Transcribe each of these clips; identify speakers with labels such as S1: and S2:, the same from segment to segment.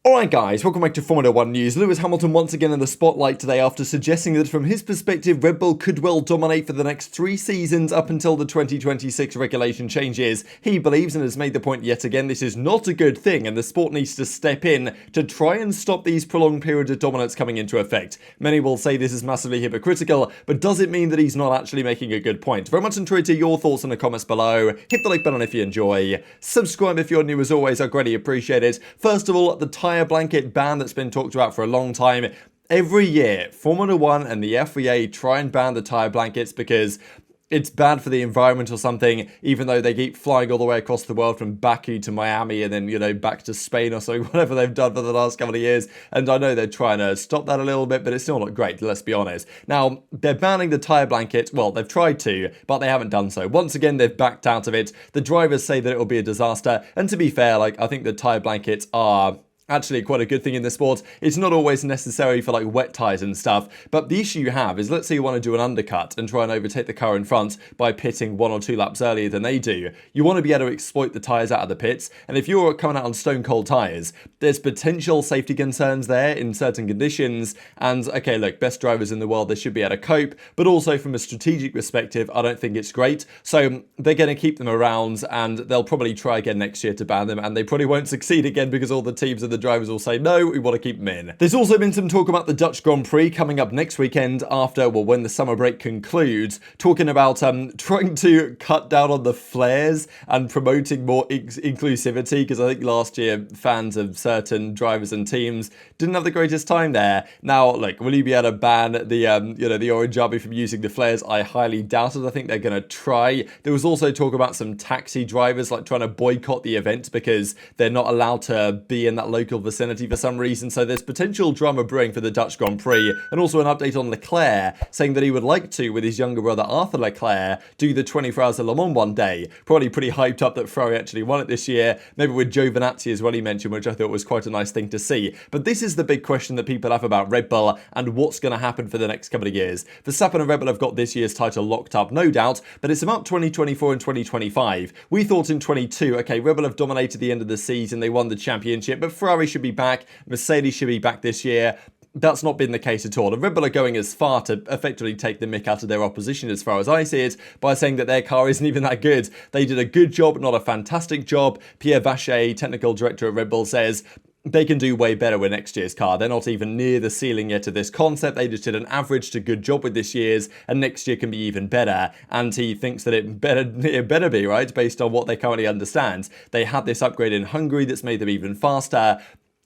S1: Alright guys, welcome back to Formula 1 News. Lewis Hamilton once again in the spotlight today after suggesting that from his perspective Red Bull could well dominate for the next 3 seasons up until the 2026 regulation changes. He believes and has made the point yet again this is not a good thing and the sport needs to step in to try and stop these prolonged periods of dominance coming into effect. Many will say this is massively hypocritical, but does it mean that he's not actually making a good point? Very much enjoyed to your thoughts in the comments below. Hit the like button if you enjoy. Subscribe if you're new as always, I greatly appreciate it. First of all, the Tyre blanket ban that's been talked about for a long time. Every year, Formula 1 and the FIA try and ban the tyre blankets because it's bad for the environment or something, even though they keep flying all the way across the world from Baku to Miami and then, back to Spain or something, whatever they've done for the last couple of years. And I know they're trying to stop that a little bit, but it's still not great, let's be honest. Now, they're banning the tyre blanket. Well, they've tried to, but they haven't done so. Once again, they've backed out of it. The drivers say that it will be a disaster. And to be fair, I think the tyre blankets are actually quite a good thing in the sport. It's not always necessary for wet tyres and stuff, but the issue you have is, let's say you want to do an undercut and try and overtake the car in front by pitting 1 or 2 laps earlier than they do. You want to be able to exploit the tyres out of the pits, and if you're coming out on stone cold tyres, there's potential safety concerns there in certain conditions, and okay, look, best drivers in the world, they should be able to cope, but also from a strategic perspective, I don't think it's great, so they're going to keep them around, and they'll probably try again next year to ban them, and they probably won't succeed again because all the teams and the drivers will say, no, we want to keep them in. There's also been some talk about the Dutch Grand Prix coming up next weekend after, well, when the summer break concludes, talking about trying to cut down on the flares and promoting more inclusivity, because I think last year fans of certain drivers and teams didn't have the greatest time there. Now, look, will you be able to ban the, the Orange Army from using the flares? I highly doubt it. I think they're going to try. There was also talk about some taxi drivers trying to boycott the event because they're not allowed to be in that local vicinity for some reason, so there's potential drama brewing for the Dutch Grand Prix, and also an update on Leclerc, saying that he would like to, with his younger brother Arthur Leclerc, do the 24 Hours of Le Mans one day. Probably pretty hyped up that Ferrari actually won it this year, maybe with Giovinazzi as well he mentioned, which I thought was quite a nice thing to see. But this is the big question that people have about Red Bull and what's going to happen for the next couple of years. Verstappen and Red Bull have got this year's title locked up, no doubt, but it's about 2024 and 2025. We thought in 22, okay, Red Bull have dominated the end of the season, they won the championship, but Ferrari should be back, Mercedes should be back this year. That's not been the case at all. And Red Bull are going as far to effectively take the mick out of their opposition, as far as I see it, by saying that their car isn't even that good. They did a good job, not a fantastic job. Pierre Vacher, technical director at Red Bull, says they can do way better with next year's car. They're not even near the ceiling yet of this concept. They just did an average to good job with this year's, and next year can be even better. And he thinks that it better be, right, based on what they currently understand. They had this upgrade in Hungary that's made them even faster,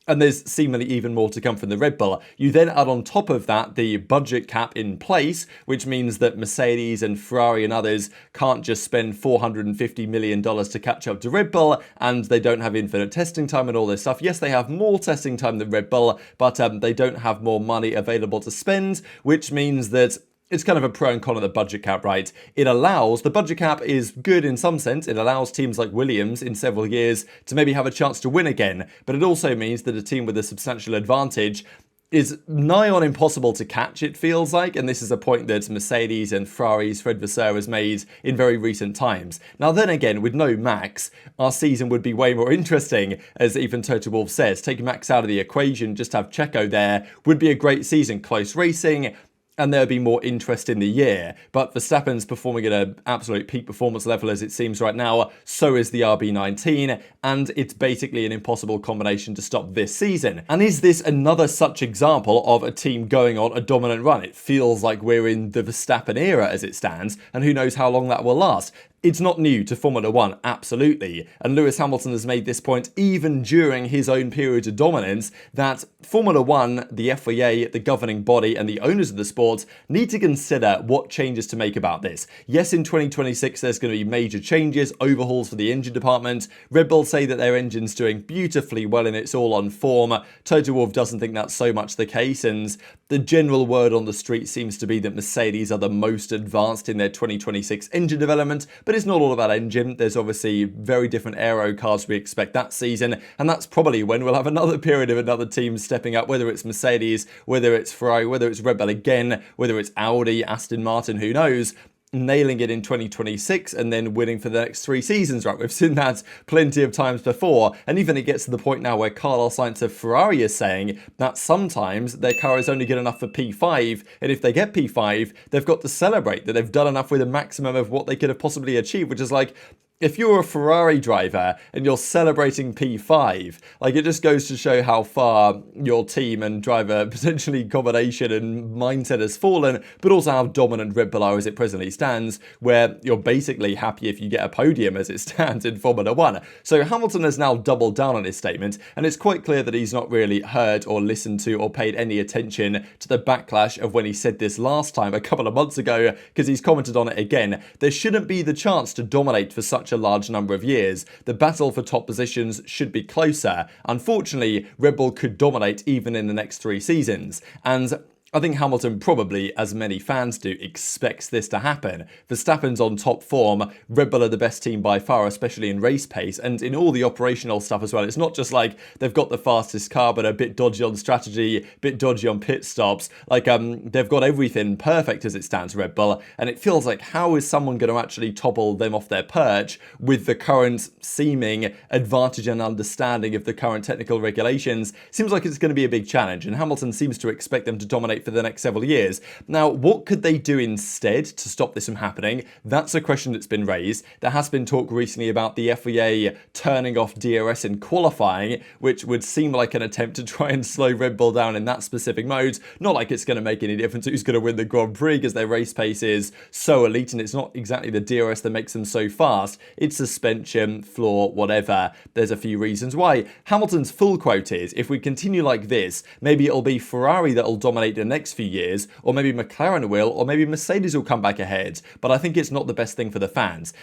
S1: and there's seemingly even more to come from the Red Bull. You then add on top of that the budget cap in place, which means that Mercedes and Ferrari and others can't just spend $450 million to catch up to Red Bull, and they don't have infinite testing time and all this stuff. Yes, they have more testing time than Red Bull, but they don't have more money available to spend, which means that it's kind of a pro and con of the budget cap, right? The budget cap is good in some sense. It allows teams like Williams in several years to maybe have a chance to win again. But it also means that a team with a substantial advantage is nigh on impossible to catch, it feels like, and this is a point that Mercedes and Ferrari's Fred Vasseur has made in very recent times. Now then again, with no Max, our season would be way more interesting, as even Toto Wolff says. Take Max out of the equation, just have Checo there, would be a great season, close racing, and there'll be more interest in the year. But Verstappen's performing at an absolute peak performance level as it seems right now, so is the RB19, and it's basically an impossible combination to stop this season. And is this another such example of a team going on a dominant run? It feels like we're in the Verstappen era as it stands, and who knows how long that will last. It's not new to Formula 1, absolutely, and Lewis Hamilton has made this point even during his own period of dominance, that Formula 1, the FIA, the governing body, and the owners of the sport need to consider what changes to make about this. Yes, in 2026 there's going to be major changes, overhauls for the engine department. Red Bull say that their engine's doing beautifully well and it's all on form. Toto Wolff doesn't think that's so much the case, and the general word on the street seems to be that Mercedes are the most advanced in their 2026 engine development, but it's not all about engine. There's obviously very different aero cars we expect that season, and that's probably when we'll have another period of another team stepping up, whether it's Mercedes, whether it's Ferrari, whether it's Red Bull again, whether it's Audi, Aston Martin, who knows. nailing it in 2026 and then winning for the next 3 seasons, right? We've seen that plenty of times before, and even it gets to the point now where Carlos Sainz of Ferrari is saying that sometimes their car is only good enough for P5, and if they get P5, they've got to celebrate that they've done enough with a maximum of what they could have possibly achieved, which is like, if you're a Ferrari driver and you're celebrating P5, like, it just goes to show how far your team and driver potentially combination and mindset has fallen, but also how dominant Red Bull are as it presently stands, where you're basically happy if you get a podium as it stands in Formula 1. So Hamilton has now doubled down on his statement, and it's quite clear that he's not really heard or listened to or paid any attention to the backlash of when he said this last time a couple of months ago, because he's commented on it again. There shouldn't be the chance to dominate for such a large number of years. The battle for top positions should be closer. Unfortunately, Red Bull could dominate even in the next 3 seasons. And I think Hamilton probably, as many fans do, expects this to happen. Verstappen's on top form. Red Bull are the best team by far, especially in race pace and in all the operational stuff as well. It's not just like they've got the fastest car, but a bit dodgy on strategy, a bit dodgy on pit stops. Like, they've got everything perfect as it stands, Red Bull. And it feels like, how is someone going to actually topple them off their perch with the current seeming advantage and understanding of the current technical regulations? Seems like it's going to be a big challenge, and Hamilton seems to expect them to dominate for the next several years. Now, what could they do instead to stop this from happening? That's a question that's been raised. There has been talk recently about the FIA turning off DRS in qualifying, which would seem like an attempt to try and slow Red Bull down in that specific mode. Not like it's going to make any difference who's going to win the Grand Prix, because their race pace is so elite, and it's not exactly the DRS that makes them so fast. It's suspension, floor, whatever. There's a few reasons why. Hamilton's full quote is, if we continue like this, maybe it'll be Ferrari that'll dominate the next few years, or maybe McLaren will, or maybe Mercedes will come back ahead. But I think it's not the best thing for the fans.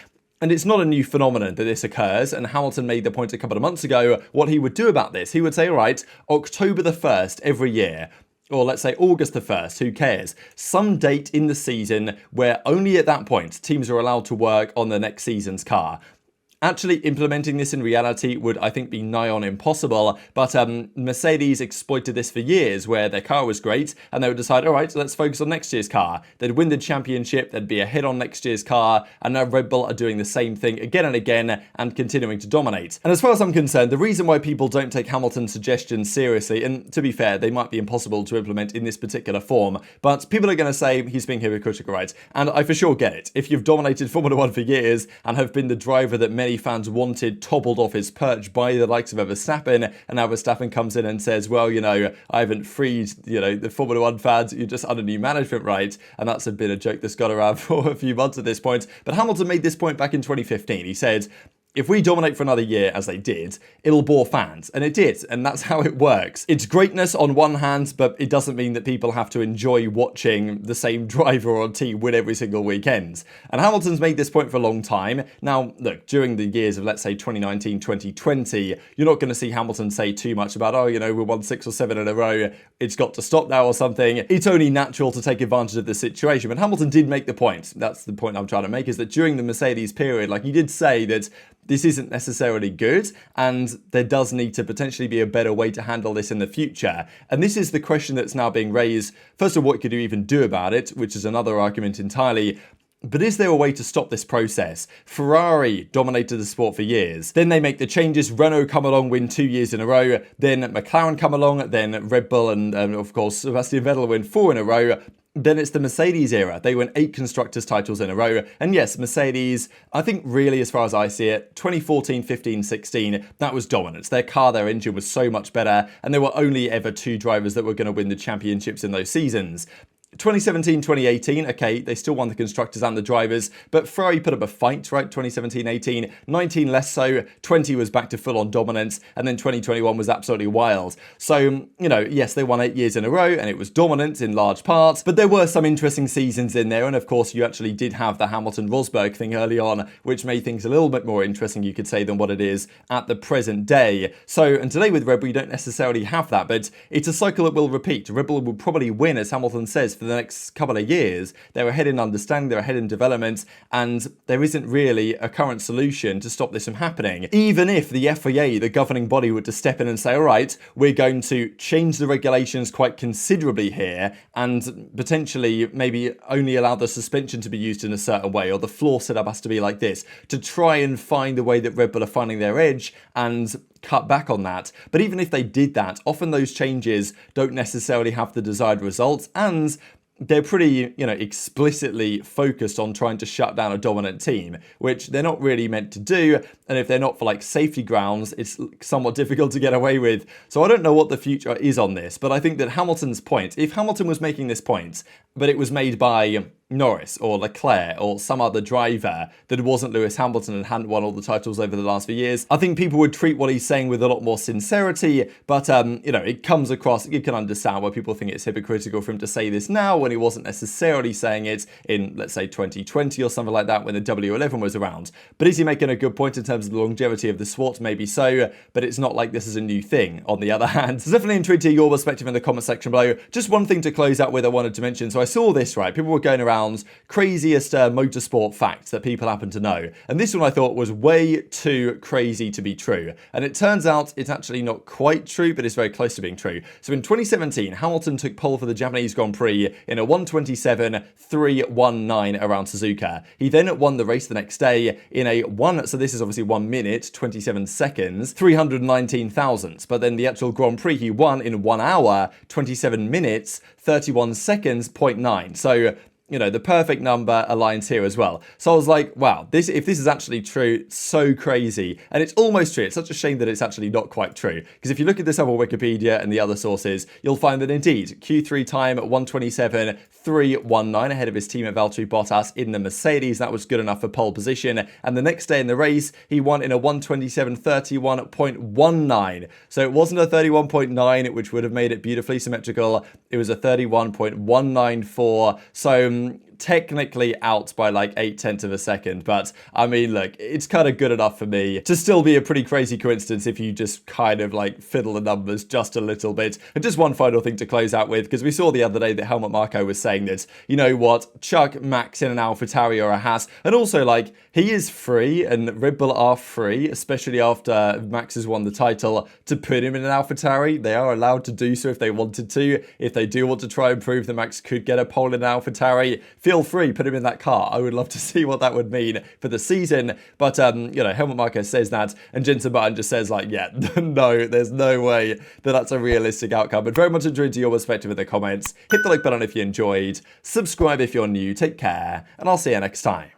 S1: And it's not a new phenomenon that this occurs, and Hamilton made the point a couple of months ago what he would do about this. He would say, all right, October the 1st every year, or let's say August the 1st, who cares? Some date in the season where only at that point teams are allowed to work on the next season's car. Actually implementing this in reality would, I think, be nigh on impossible, but Mercedes exploited this for years, where their car was great, and they would decide, all right, let's focus on next year's car. They'd win the championship, they'd be ahead on next year's car, and now Red Bull are doing the same thing again and again, and continuing to dominate. And as far as I'm concerned, the reason why people don't take Hamilton's suggestions seriously, and to be fair, they might be impossible to implement in this particular form, but people are going to say he's being hypocritical, right? And I for sure get it. If you've dominated Formula 1 for years, and have been the driver that many fans wanted toppled off his perch by the likes of a Verstappen, and now Verstappen comes in and says, well, I haven't freed, the Formula 1 fans, you're just under new management, right? And that's been a joke that's gone around for a few months at this point. But Hamilton made this point back in 2015. He said, if we dominate for another year, as they did, it'll bore fans. And it did. And that's how it works. It's greatness on one hand, but it doesn't mean that people have to enjoy watching the same driver or team win every single weekend. And Hamilton's made this point for a long time. Now, look, during the years of, let's say, 2019, 2020, you're not going to see Hamilton say too much about, we won 6 or 7 in a row, it's got to stop now or something. It's only natural to take advantage of the situation. But Hamilton did make the point. That's the point I'm trying to make, is that during the Mercedes period, he did say that this isn't necessarily good, and there does need to potentially be a better way to handle this in the future. And this is the question that's now being raised. First of all, what could you even do about it, which is another argument entirely. But is there a way to stop this process? Ferrari dominated the sport for years. Then they make the changes. Renault come along, win 2 years in a row. Then McLaren come along. Then Red Bull and of course, Sebastian Vettel win 4 in a row. Then it's the Mercedes era. They win 8 constructors titles in a row. And yes, Mercedes, I think really, as far as I see it, 2014, 15, 16, that was dominance. Their car, their engine was so much better. And there were only ever 2 drivers that were going to win the championships in those seasons. 2017, 2018, okay, they still won the constructors and the drivers, but Ferrari put up a fight, right? 2017, 18, 19 less so, 20 was back to full-on dominance, and then 2021 was absolutely wild. So, yes, they won 8 years in a row, and it was dominant in large parts, but there were some interesting seasons in there, and of course, you actually did have the Hamilton-Rosberg thing early on, which made things a little bit more interesting, you could say, than what it is at the present day. So, and today with Red Bull, you don't necessarily have that, but it's a cycle that will repeat. Red Bull will probably win, as Hamilton says, for for the next couple of years. They're ahead in understanding, they're ahead in development, and there isn't really a current solution to stop this from happening. Even if the FIA, the governing body, were to step in and say, all right, we're going to change the regulations quite considerably here and potentially maybe only allow the suspension to be used in a certain way, or the floor setup has to be like this, to try and find the way that Red Bull are finding their edge and cut back on that. But even if they did that, often those changes don't necessarily have the desired results, and they're pretty, explicitly focused on trying to shut down a dominant team, which they're not really meant to do. And if they're not for safety grounds, it's somewhat difficult to get away with. So I don't know what the future is on this, but I think that Hamilton's point, if Hamilton was making this point, but it was made by Norris or Leclerc or some other driver that wasn't Lewis Hamilton and hadn't won all the titles over the last few years, I think people would treat what he's saying with a lot more sincerity. But, it comes across, you can understand why people think it's hypocritical for him to say this now when he wasn't necessarily saying it in, let's say, 2020 or something like that when the W11 was around. But is he making a good point in terms of the longevity of the sport? Maybe so, but it's not like this is a new thing on the other hand. So definitely intrigued to hear your perspective in the comment section below. Just one thing to close out with I wanted to mention. So I saw this, right? People were going around craziest motorsport facts that people happen to know. And this one I thought was way too crazy to be true. And it turns out it's actually not quite true, but it's very close to being true. So in 2017, Hamilton took pole for the Japanese Grand Prix in a 1:27.319 around Suzuka. He then won the race the next day in a so this is obviously 1 minute, 27 seconds, 319 thousandths. But then the actual Grand Prix he won in 1 hour, 27 minutes, 31 seconds, 0.9. So the perfect number aligns here as well. So I was like, wow, if this is actually true, it's so crazy. And it's almost true. It's such a shame that it's actually not quite true. Because if you look at this up on Wikipedia and the other sources, you'll find that indeed, Q3 time at 1:27.319 ahead of his teammate Valtteri Bottas in the Mercedes. That was good enough for pole position. And the next day in the race, he won in a 1:27.31.19. So it wasn't a 31.9, which would have made it beautifully symmetrical. It was a 31.194. So technically out by 0.8 of a second, but I mean, look, it's kind of good enough for me to still be a pretty crazy coincidence if you just kind of fiddle the numbers just a little bit. And just one final thing to close out with, because we saw the other day that Helmut Marko was saying that, you know what, chuck Max in an AlphaTauri or a Haas, and also he is free and Red Bull are free, especially after Max has won the title, to put him in an AlphaTauri. They are allowed to do so if they wanted to. If they do want to try and prove that Max could get a pole in an AlphaTauri, feel free, put him in that car. I would love to see what that would mean for the season. But, Helmut Marko says that, and Jensen Button just says, no, there's no way that that's a realistic outcome. But very much enjoyed your perspective in the comments. Hit the like button if you enjoyed. Subscribe if you're new. Take care, and I'll see you next time.